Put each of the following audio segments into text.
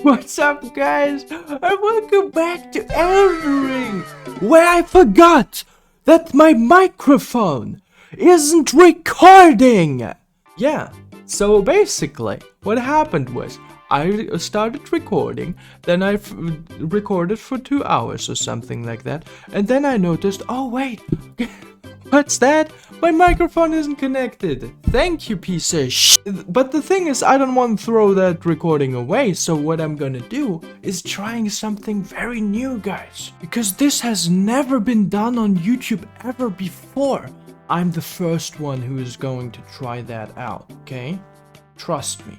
What's up, guys? And welcome back to Elden Ring, where I forgot that my microphone isn't recording. Yeah, so basically, what happened was I started recording, then I recorded for 2 hours or something like that, and then I noticed, oh wait, what's that? My microphone isn't connected. Thank you, piece of shit. But the thing is, I don't want to throw that recording away, so what I'm gonna do is trying something very new, guys. Because this has never been done on YouTube ever before. I'm the first one who is going to try that out, okay? Trust me.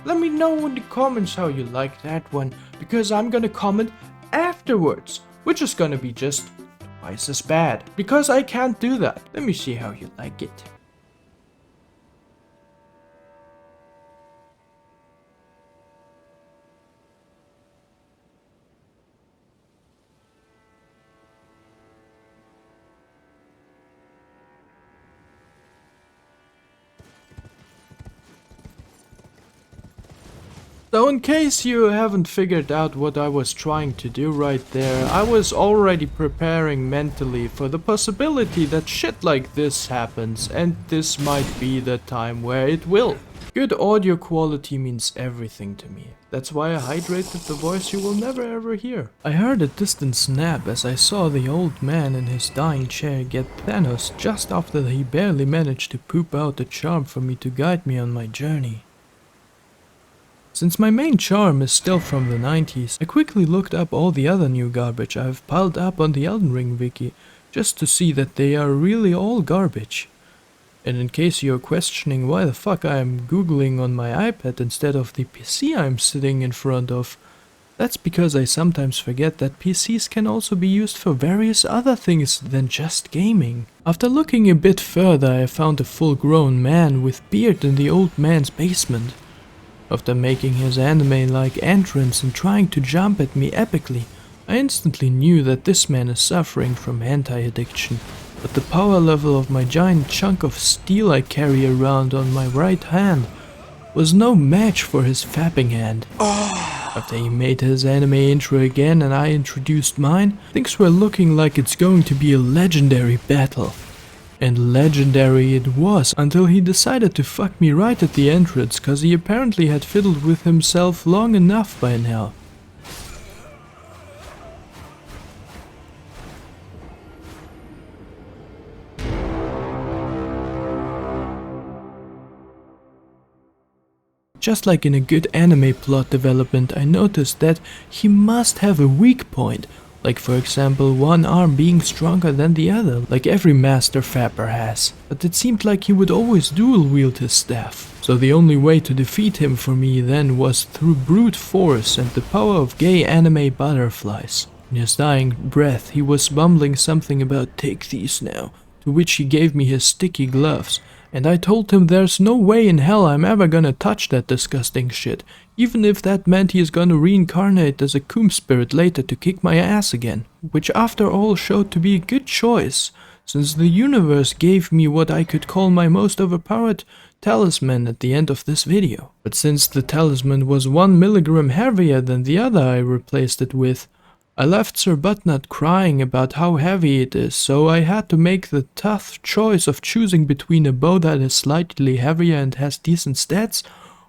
Let me know in the comments how you like that one, because I'm gonna comment afterwards, which is gonna be just twice as bad, because I can't do that. Let me see how you like it. So in case you haven't figured out what I was trying to do right there, I was already preparing mentally for the possibility that shit like this happens, and this might be the time where it will. Good audio quality means everything to me. That's why I hydrated the voice you will never ever hear. I heard a distant snap as I saw the old man in his dying chair get Thanos just after he barely managed to poop out a charm for me to guide me on my journey. Since my main charm is still from the 90s, I quickly looked up all the other new garbage I have piled up on the Elden Ring wiki, just to see that they are really all garbage. And in case you're questioning why the fuck I am googling on my iPad instead of the PC I'm sitting in front of, that's because I sometimes forget that PCs can also be used for various other things than just gaming. After looking a bit further, I found a full-grown man with beard in the old man's basement. After making his anime-like entrance and trying to jump at me epically, I instantly knew that this man is suffering from hentai addiction, but the power level of my giant chunk of steel I carry around on my right hand was no match for his fapping hand. After he made his anime intro again and I introduced mine, things were looking like it's going to be a legendary battle. And legendary it was, until he decided to fuck me right at the entrance, cause he apparently had fiddled with himself long enough by now. Just like in a good anime plot development, I noticed that he must have a weak point. Like for example, one arm being stronger than the other, like every master fapper has. But it seemed like he would always dual wield his staff. So the only way to defeat him for me then was through brute force and the power of gay anime butterflies. In his dying breath he was mumbling something about "take these now," to which he gave me his sticky gloves. And I told him there's no way in hell I'm ever gonna touch that disgusting shit, even if that meant he is gonna reincarnate as a coom spirit later to kick my ass again. Which after all showed to be a good choice, since the universe gave me what I could call my most overpowered talisman at the end of this video. But since the talisman was 1 milligram heavier than the other I replaced it with, I left Sir Buttnut crying about how heavy it is, so I had to make the tough choice of choosing between a bow that is slightly heavier and has decent stats,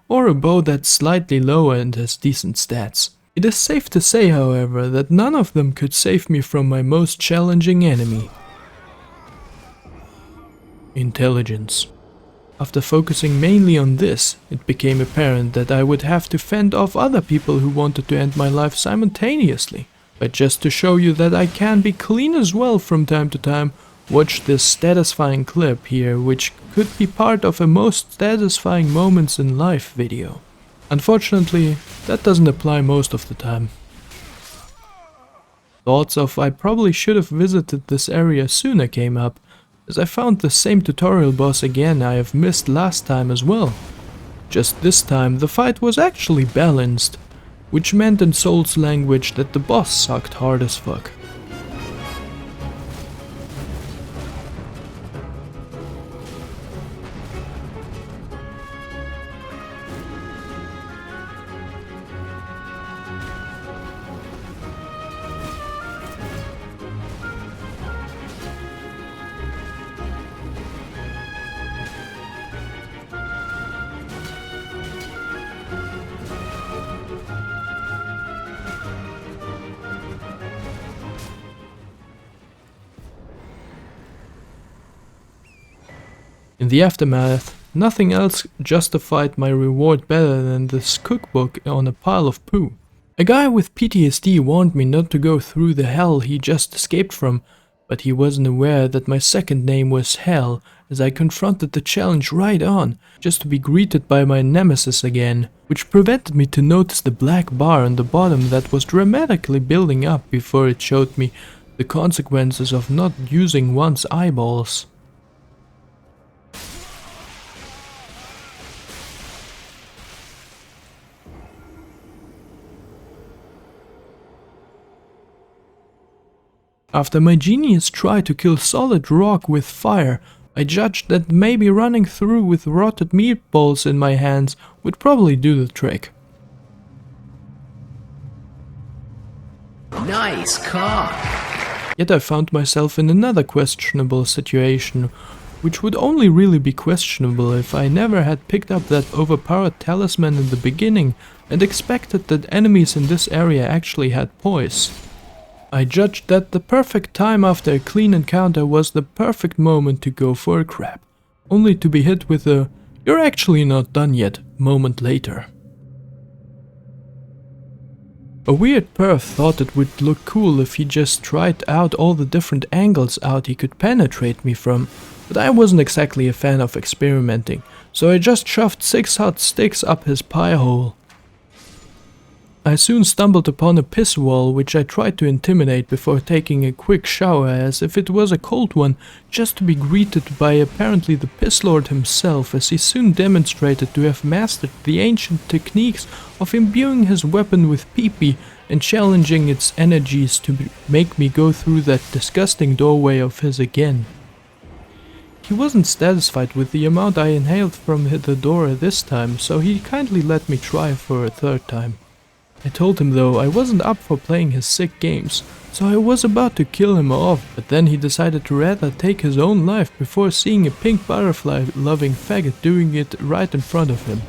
or a bow that's slightly lower and has decent stats. It is safe to say, however, that none of them could save me from my most challenging enemy. Intelligence. After focusing mainly on this, it became apparent that I would have to fend off other people who wanted to end my life simultaneously. But just to show you that I can be clean as well from time to time, watch this satisfying clip here, which could be part of a most satisfying moments in life video. Unfortunately, that doesn't apply most of the time. Thoughts of I probably should have visited this area sooner came up, as I found the same tutorial boss again I have missed last time as well. Just this time the fight was actually balanced, which meant in Souls language that the boss sucked hard as fuck. In the aftermath, nothing else justified my reward better than this cookbook on a pile of poo. A guy with PTSD warned me not to go through the hell he just escaped from, but he wasn't aware that my second name was Hell, as I confronted the challenge right on, just to be greeted by my nemesis again, which prevented me to notice the black bar on the bottom that was dramatically building up before it showed me the consequences of not using one's eyeballs. After my genius tried to kill solid rock with fire, I judged that maybe running through with rotted meatballs in my hands would probably do the trick. Nice cock! Yet I found myself in another questionable situation, which would only really be questionable if I never had picked up that overpowered talisman in the beginning and expected that enemies in this area actually had poise. I judged that the perfect time after a clean encounter was the perfect moment to go for a crap, only to be hit with a "you're actually not done yet" moment later. A weird perv thought it would look cool if he just tried out all the different angles out he could penetrate me from, but I wasn't exactly a fan of experimenting, so I just shoved 6 hot sticks up his pie hole. I soon stumbled upon a piss wall which I tried to intimidate before taking a quick shower as if it was a cold one, just to be greeted by apparently the piss lord himself, as he soon demonstrated to have mastered the ancient techniques of imbuing his weapon with pee-pee and challenging its energies to make me go through that disgusting doorway of his again. He wasn't satisfied with the amount I inhaled from the door this time, so he kindly let me try for a third time. I told him though I wasn't up for playing his sick games, so I was about to kill him off, but then he decided to rather take his own life before seeing a pink butterfly loving faggot doing it right in front of him.